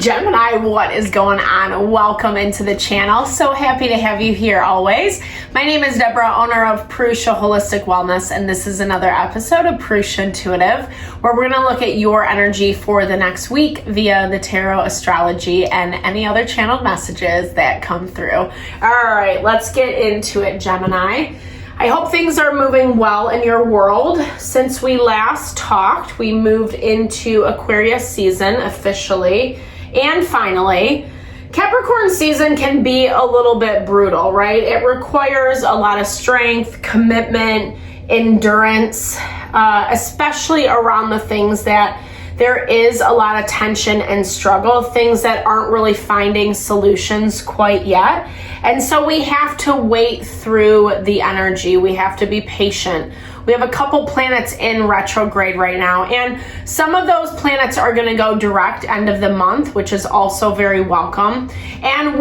Gemini, what is going on? Welcome into the channel. So happy to have you here always. My name is Deborah, owner of Purusha Holistic Wellness, and this is another episode of Purusha Intuitive, where we're going to look at your energy for the next week via the tarot, astrology, and any other channeled messages that come through. All right, let's get into it, Gemini. I hope things are moving well in your world. Since we last talked, we moved into Aquarius season officially. And finally, Capricorn season can be a little bit brutal, right? It requires a lot of strength, commitment, endurance, especially around the things that there is a lot of tension and struggle, things that aren't really finding solutions quite yet. And so we have to wait through the energy. We have to be patient. We have a couple planets in retrograde right now, and some of those planets are going to go direct end of the month, which is also very welcome. And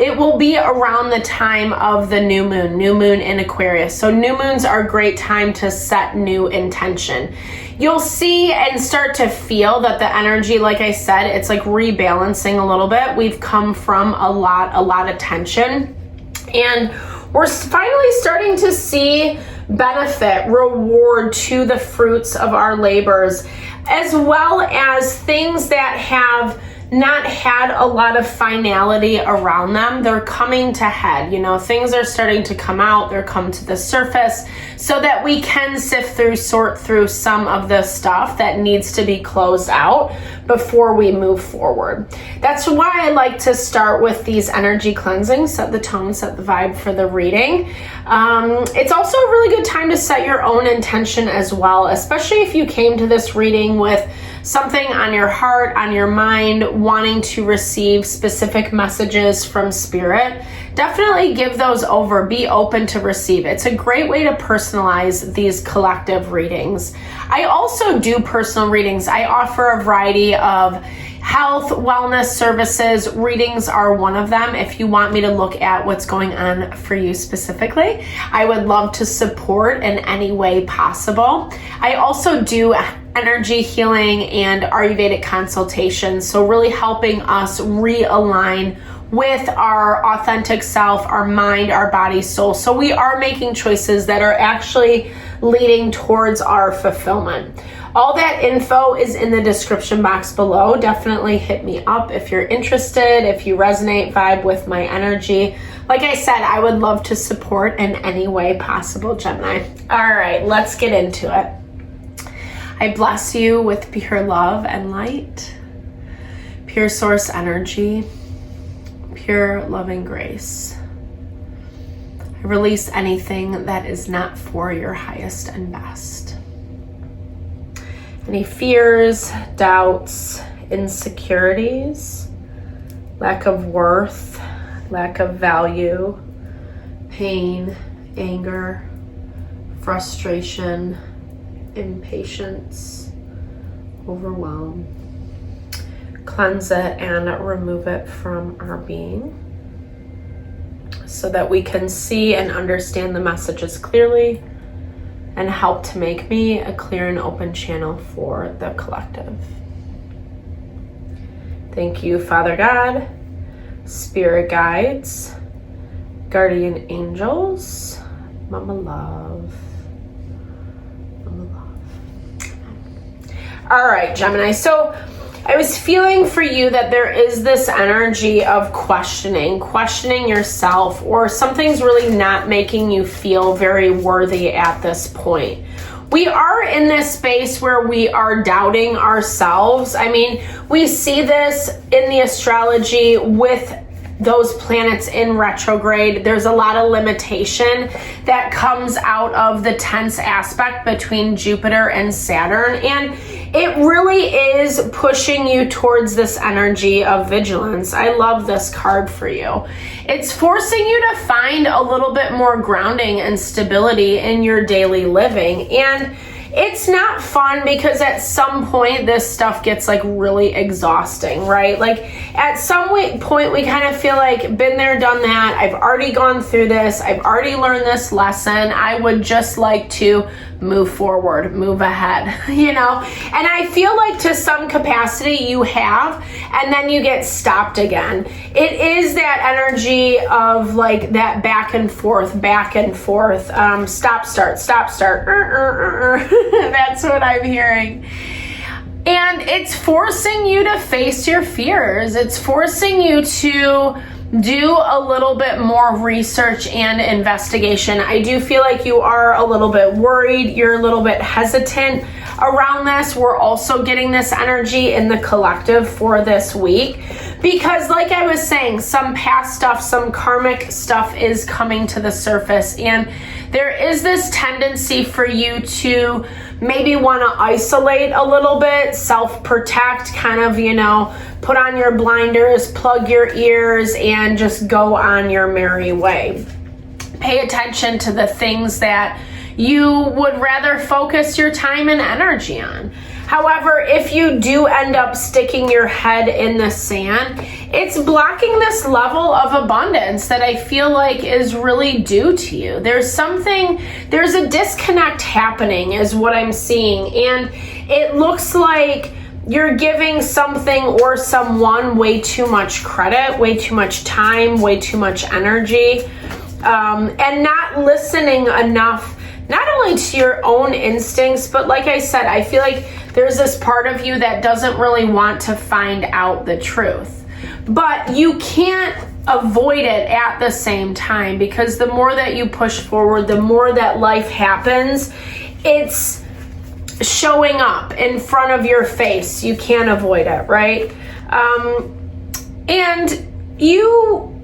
it will be around the time of the new moon in Aquarius. So new moons are a great time to set new intention. You'll see and start to feel that the energy, like I said, it's like rebalancing a little bit. We've come from a lot of tension, and we're finally starting to see benefit, reward to the fruits of our labors, as well as things that have not had a lot of finality around them. They're coming to head. Things are starting to come out. They're come to the surface so that we can sift through, sort through some of the stuff that needs to be closed out before we move forward. That's why I like to start with these energy cleansings, set the tone, set the vibe for the reading. It's also a really good time to set your own intention as well, especially if you came to this reading with something on your heart, on your mind, wanting to receive specific messages from spirit. Definitely give those over. Be open to receive. It's a great way to personalize these collective readings. I also do personal readings. I offer a variety of health, wellness services. Readings are one of them. If you want me to look at what's going on for you specifically, I would love to support in any way possible. I also do energy healing and Ayurvedic consultations, so really helping us realign with our authentic self, our mind, our body, soul. So we are making choices that are actually leading towards our fulfillment. All that info is in the description box below. Definitely hit me up if you're interested, if you resonate, vibe with my energy. Like I said, I would love to support in any way possible, Gemini. All right, let's get into it. I bless you with pure love and light, pure source energy, pure loving grace. I release anything that is not for your highest and best. Any fears, doubts, insecurities, lack of worth, lack of value, pain, anger, frustration, impatience, overwhelm. Cleanse it and remove it from our being so that we can see and understand the messages clearly and help to make me a clear and open channel for the collective. Thank you, Father God, Spirit Guides, Guardian Angels, Mama Love. All right, Gemini. So I was feeling for you that there is this energy of questioning yourself, or something's really not making you feel very worthy at this point. We are in this space where we are doubting ourselves. I mean, we see this in the astrology with those planets in retrograde. There's a lot of limitation that comes out of the tense aspect between Jupiter and Saturn, and it really is pushing you towards this energy of vigilance. I love this card for you. It's forcing you to find a little bit more grounding and stability in your daily living, and it's not fun because at some point this stuff gets like really exhausting, right? Like at some point we kind of feel like, been there, done that. I've already gone through this. I've already learned this lesson. I would just like to move forward, move ahead, you know? And I feel like to some capacity you have, and then you get stopped again. It is that energy of like that back and forth, stop, start. That's what I'm hearing. And it's forcing you to face your fears. It's forcing you to do a little bit more research and investigation. I do feel like you are a little bit worried. You're a little bit hesitant around this. We're also getting this energy in the collective for this week because, like I was saying, some past stuff, some karmic stuff is coming to the surface, and there is this tendency for you to maybe want to isolate a little bit, self-protect, kind of, you know, put on your blinders, plug your ears, and just go on your merry way. Pay attention to the things that you would rather focus your time and energy on. However, if you do end up sticking your head in the sand, it's blocking this level of abundance that I feel like is really due to you. There's a disconnect happening is what I'm seeing. And it looks like you're giving something or someone way too much credit, way too much time, way too much energy, and not listening enough, not only to your own instincts, but like I said, I feel like there's this part of you that doesn't really want to find out the truth. But you can't avoid it at the same time, because the more that you push forward, the more that life happens, it's showing up in front of your face. You can't avoid it, right? And you,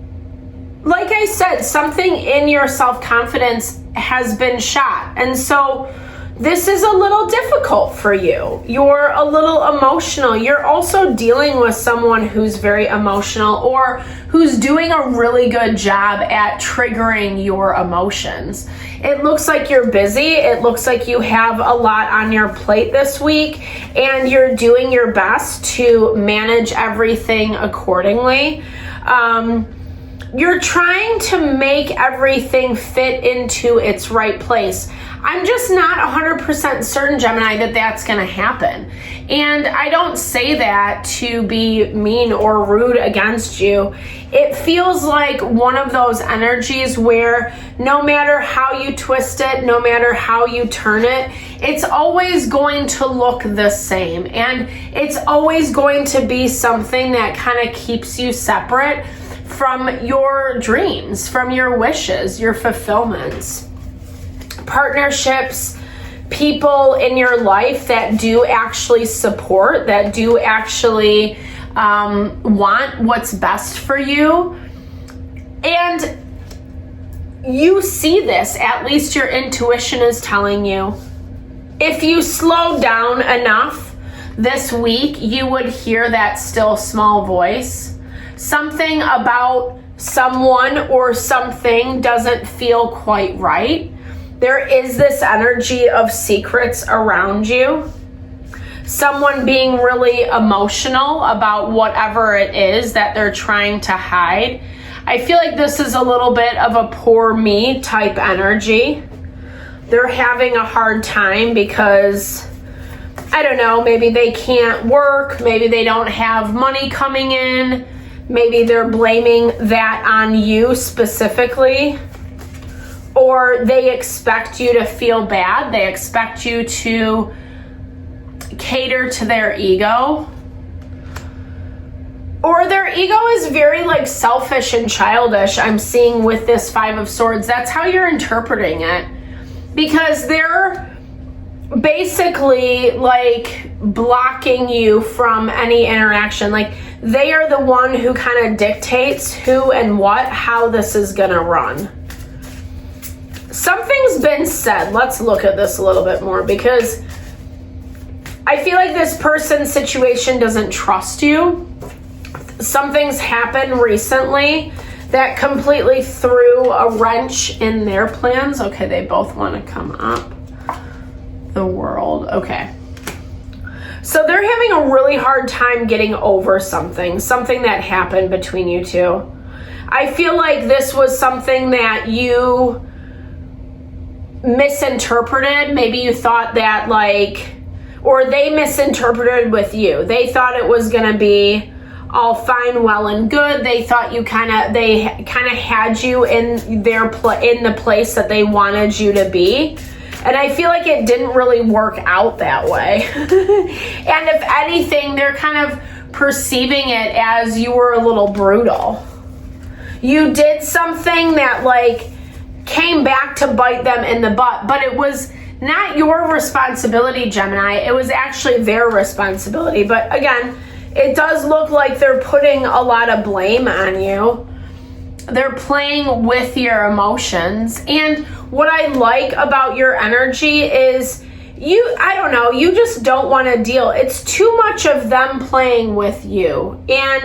like I said, something in your self-confidence has been shot. And so this is a little difficult for you. You're a little emotional. You're also dealing with someone who's very emotional or who's doing a really good job at triggering your emotions. It looks like you're busy. It looks like you have a lot on your plate this week, and you're doing your best to manage everything accordingly. You're trying to make everything fit into its right place. I'm just not 100% certain, Gemini, that that's going to happen. And I don't say that to be mean or rude against you. It feels like one of those energies where no matter how you twist it, no matter how you turn it, it's always going to look the same. And it's always going to be something that kind of keeps you separate from your dreams, from your wishes, your fulfillments. Partnerships, people in your life that do actually support, that do actually want what's best for you. And you see this, at least your intuition is telling you. If you slow down enough this week, you would hear that still small voice. Something about someone or something doesn't feel quite right. There is this energy of secrets around you. Someone being really emotional about whatever it is that they're trying to hide. I feel like this is a little bit of a poor me type energy. They're having a hard time because, I don't know, maybe they can't work, maybe they don't have money coming in, maybe they're blaming that on you specifically. Or they expect you to feel bad. They expect you to cater to their ego. Or their ego is very like selfish and childish, I'm seeing with this Five of Swords. That's how you're interpreting it. Because they're basically like blocking you from any interaction. Like they are the one who kind of dictates who and what, how this is gonna run. Something's been said. Let's look at this a little bit more, because I feel like this person's situation doesn't trust you. Something's happened recently that completely threw a wrench in their plans. Okay, they both want to come up. the world. Okay. So they're having a really hard time getting over something that happened between you two. I feel like this was something that you misinterpreted. Maybe you thought that or they misinterpreted with you. They thought it was going to be all fine, well, and good. They thought they kind of had you in in the place that they wanted you to be. And I feel like it didn't really work out that way. And if anything, they're kind of perceiving it as you were a little brutal. You did something that came back to bite them in the butt, but it was not your responsibility, Gemini. It was actually their responsibility. But again, it does look like they're putting a lot of blame on you. They're playing with your emotions. And what I like about your energy is you just don't want to deal. It's too much of them playing with you. And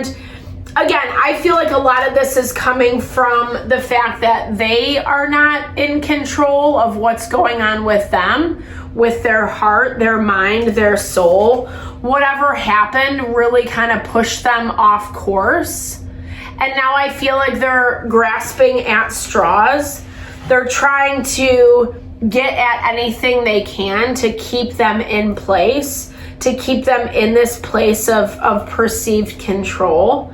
again, I feel like a lot of this is coming from the fact that they are not in control of what's going on with them, with their heart, their mind, their soul. Whatever happened really kind of pushed them off course. And now I feel like they're grasping at straws. They're trying to get at anything they can to keep them in place, to keep them in this place of perceived control.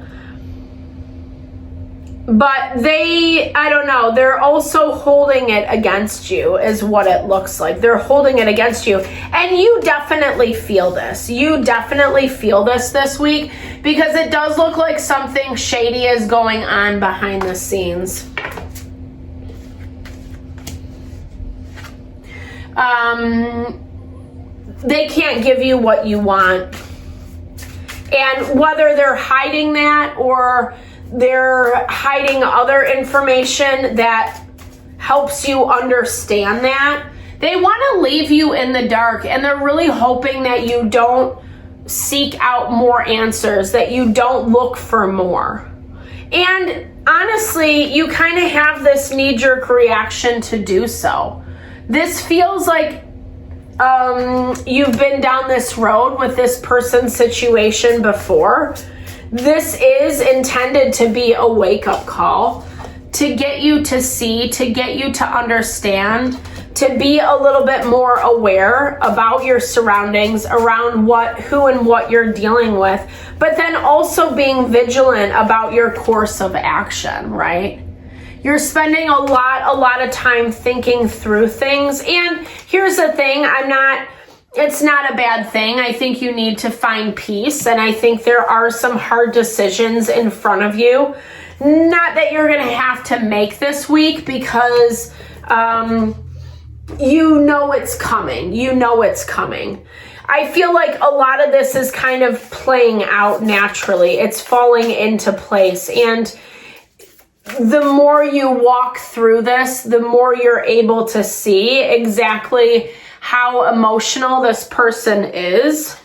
But they're also holding it against you is what it looks like. They're holding it against you. And you definitely feel this. You definitely feel this week because it does look like something shady is going on behind the scenes. They can't give you what you want. And whether they're hiding that or they're hiding other information that helps you understand that, they want to leave you in the dark, and they're really hoping that you don't seek out more answers, that you don't look for more. And honestly, you kind of have this knee-jerk reaction to do so. This feels like you've been down this road with this person's situation before. This is intended to be a wake-up call, to get you to see, to get you to understand, to be a little bit more aware about your surroundings, around who and what you're dealing with, but then also being vigilant about your course of action, right? You're spending a lot of time thinking through things. And here's the thing, it's not a bad thing. I think you need to find peace, and I think there are some hard decisions in front of you. Not that you're going to have to make this week, because you know it's coming. You know it's coming. I feel like a lot of this is kind of playing out naturally. It's falling into place. And the more you walk through this, the more you're able to see exactly how emotional this person is.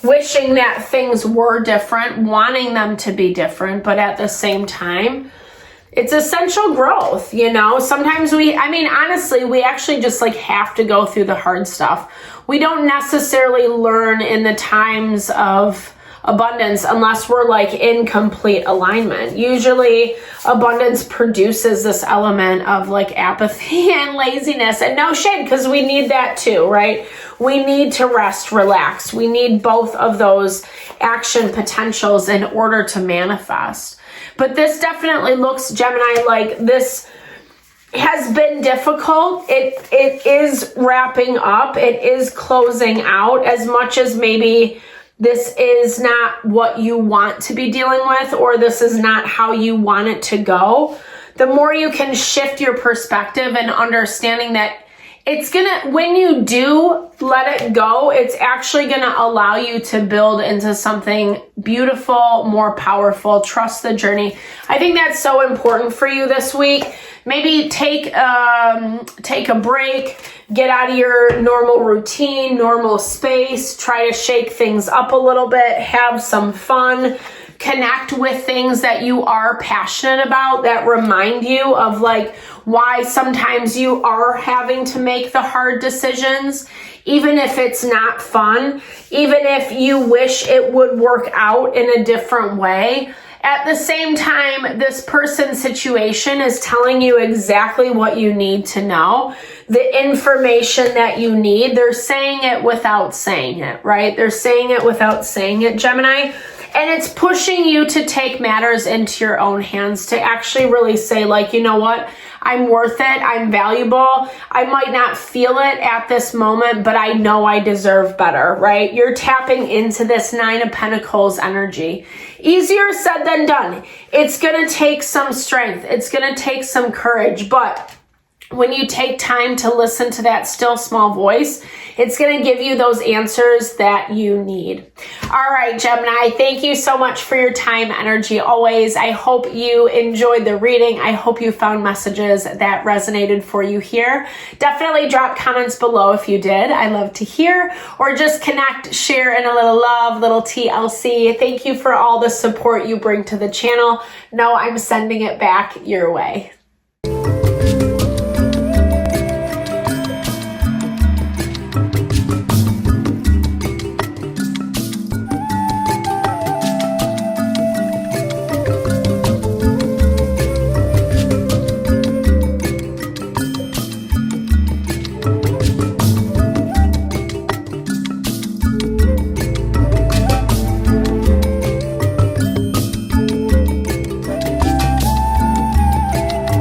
Wishing that things were different, wanting them to be different, but at the same time, it's essential growth, Sometimes honestly, we actually just have to go through the hard stuff. We don't necessarily learn in the times of abundance unless we're in complete alignment. Usually abundance produces this element of apathy and laziness, and no shade, because we need that too, right? We need to rest, relax. We need both of those action potentials in order to manifest. But this definitely looks, Gemini, like this has been difficult. It is wrapping up. It is closing out, as much as maybe this is not what you want to be dealing with, or this is not how you want it to go. The more you can shift your perspective and understanding that when you do let it go, it's actually gonna allow you to build into something beautiful, more powerful. Trust the journey. I think that's so important for you this week. Maybe take a break, get out of your normal routine, normal space, try to shake things up a little bit, have some fun, connect with things that you are passionate about that remind you of like why sometimes you are having to make the hard decisions, even if it's not fun, even if you wish it would work out in a different way. At the same time, this person's situation is telling you exactly what you need to know, the information that you need. They're saying it without saying it, right? They're saying it without saying it, Gemini. And it's pushing you to take matters into your own hands, to actually really say, like, you know what? I'm worth it. I'm valuable. I might not feel it at this moment, but I know I deserve better, right? You're tapping into this 9 of Pentacles energy. Easier said than done. It's going to take some strength. It's going to take some courage, but when you take time to listen to that still small voice, it's going to give you those answers that you need. All right, Gemini, thank you so much for your time, energy, always. I hope you enjoyed the reading. I hope you found messages that resonated for you here. Definitely drop comments below if you did. I love to hear, or just connect, share in a little love, little TLC. Thank you for all the support you bring to the channel. Know I'm sending it back your way.